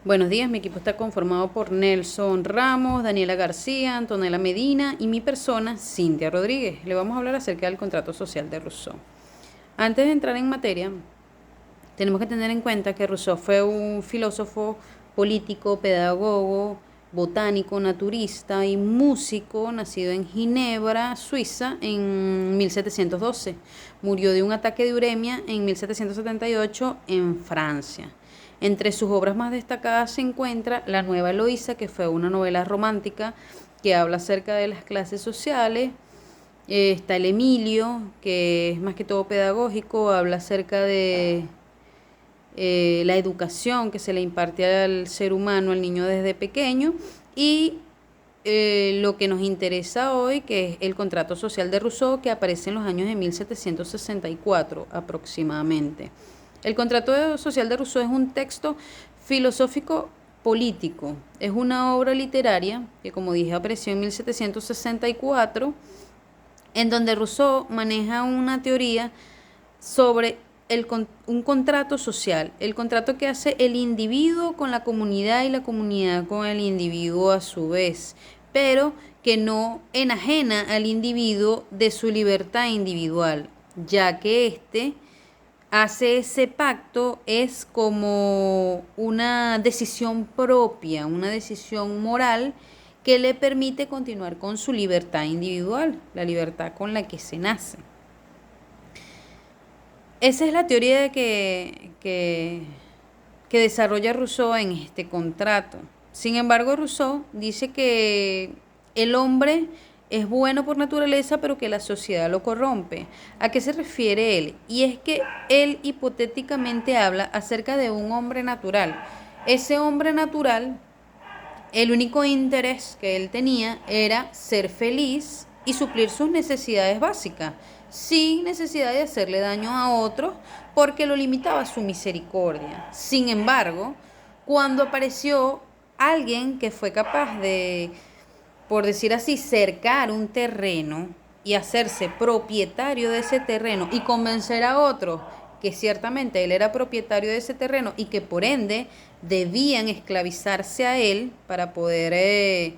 Buenos días, mi equipo está conformado por Nelson Ramos, Daniela García, Antonella Medina y mi persona, Cintia Rodríguez. Le vamos a hablar acerca del contrato social de Rousseau. Antes de entrar en materia, tenemos que tener en cuenta que Rousseau fue un filósofo, político, pedagogo, botánico, naturista y músico nacido en Ginebra, Suiza, en 1712. Murió de un ataque de uremia en 1778 en Francia. Entre sus obras más destacadas se encuentra La Nueva Eloísa, que fue una novela romántica que habla acerca de las clases sociales. Está El Emilio, que es más que todo pedagógico, habla acerca de la educación que se le imparte al ser humano, al niño desde pequeño, y lo que nos interesa hoy, que es el contrato social de Rousseau, que aparece en los años de 1764 aproximadamente. El contrato social de Rousseau es un texto filosófico político, es una obra literaria que, como dije, apareció en 1764, en donde Rousseau maneja una teoría sobre un contrato social, el contrato que hace el individuo con la comunidad y la comunidad con el individuo a su vez, pero que no enajena al individuo de su libertad individual, ya que éste hace ese pacto es como una decisión propia, una decisión moral que le permite continuar con su libertad individual, la libertad con la que se nace. Esa es la teoría que desarrolla Rousseau en este contrato. Sin embargo, Rousseau dice que el hombre es bueno por naturaleza, pero que la sociedad lo corrompe. ¿A qué se refiere él? Y es que él hipotéticamente habla acerca de un hombre natural. Ese hombre natural, el único interés que él tenía era ser feliz y suplir sus necesidades básicas, sin necesidad de hacerle daño a otros, porque lo limitaba su misericordia. Sin embargo, cuando apareció alguien que fue capaz de, por decir así, cercar un terreno y hacerse propietario de ese terreno y convencer a otros que ciertamente él era propietario de ese terreno y que por ende debían esclavizarse a él para poder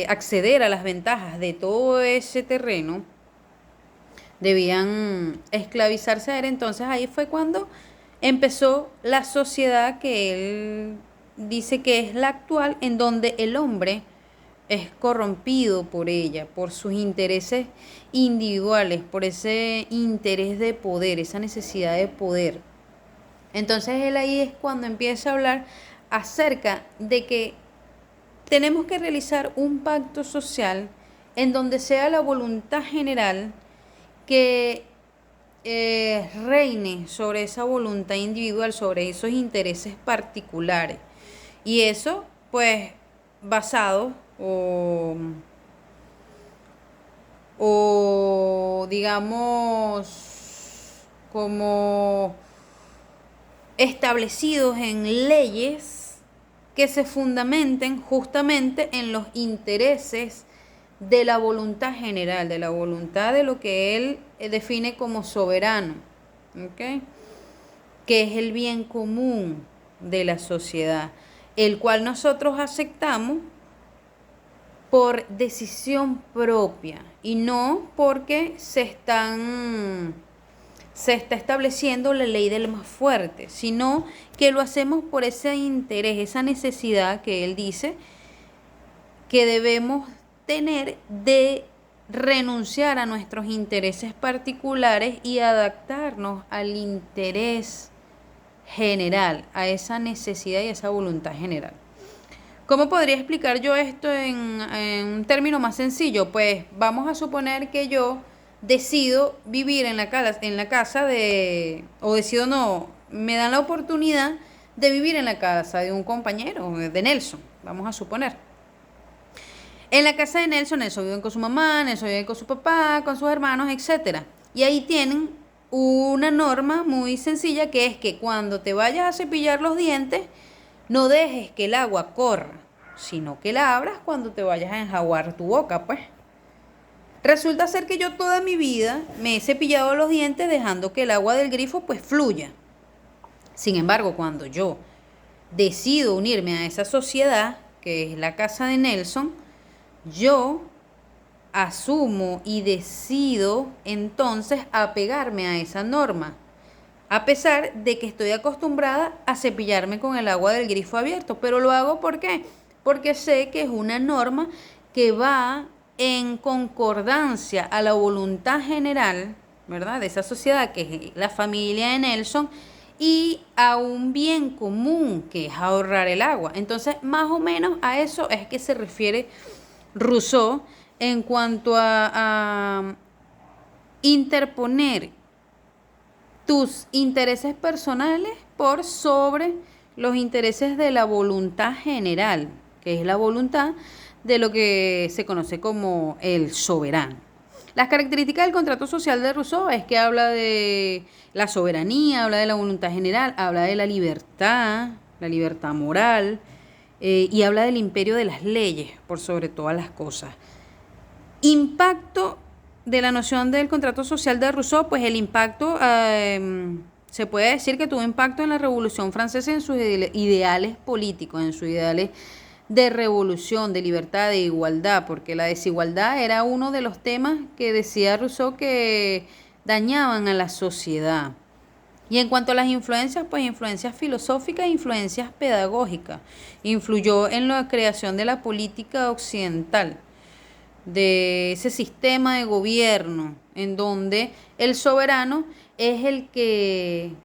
acceder a las ventajas de todo ese terreno, debían esclavizarse a él. Entonces ahí fue cuando empezó la sociedad que él dice que es la actual, en donde el hombre es corrompido por ella, por sus intereses individuales, por ese interés de poder, esa necesidad de poder. Entonces él ahí es cuando empieza a hablar acerca de que tenemos que realizar un pacto social en donde sea la voluntad general que reine sobre esa voluntad individual, sobre esos intereses particulares. Y eso, pues, basado o digamos, como establecidos en leyes que se fundamenten justamente en los intereses de la voluntad general, de la voluntad de lo que él define como soberano, ¿ok? Que es el bien común de la sociedad, el cual nosotros aceptamos por decisión propia y no porque se está estableciendo la ley del más fuerte, sino que lo hacemos por ese interés, esa necesidad que él dice que debemos tener de renunciar a nuestros intereses particulares y adaptarnos al interés general, a esa necesidad y esa voluntad general. ¿Cómo podría explicar yo esto en un término más sencillo? Pues vamos a suponer que yo decido vivir en la casa de, o decido no, me dan la oportunidad de vivir en la casa de un compañero, de Nelson, vamos a suponer. En la casa de Nelson, Nelson vive con su mamá, Nelson vive con su papá, con sus hermanos, etc. Y ahí tienen una norma muy sencilla, que es que cuando te vayas a cepillar los dientes, no dejes que el agua corra, sino que la abras cuando te vayas a enjaguar tu boca, pues. Resulta ser que yo toda mi vida me he cepillado los dientes dejando que el agua del grifo pues fluya. Sin embargo, cuando yo decido unirme a esa sociedad, que es la casa de Nelson, yo asumo y decido entonces apegarme a esa norma, a pesar de que estoy acostumbrada a cepillarme con el agua del grifo abierto. Pero lo hago ¿por qué? Porque sé que es una norma que va en concordancia a la voluntad general, ¿verdad?, de esa sociedad, que es la familia de Nelson, y a un bien común, que es ahorrar el agua. Entonces, más o menos a eso es que se refiere Rousseau en cuanto a interponer tus intereses personales por sobre los intereses de la voluntad general, que es la voluntad de lo que se conoce como el soberano. Las características del contrato social de Rousseau es que habla de la soberanía, habla de la voluntad general, habla de la libertad moral, y habla del imperio de las leyes por sobre todas las cosas. Impacto de la noción del contrato social de Rousseau, pues el impacto, se puede decir que tuvo impacto en la Revolución Francesa, en sus ideales políticos, en sus ideales de revolución, de libertad, de igualdad, porque la desigualdad era uno de los temas que decía Rousseau que dañaban a la sociedad. Y en cuanto a las influencias, pues influencias filosóficas e influencias pedagógicas. Influyó en la creación de la política occidental, de ese sistema de gobierno en donde el soberano es el que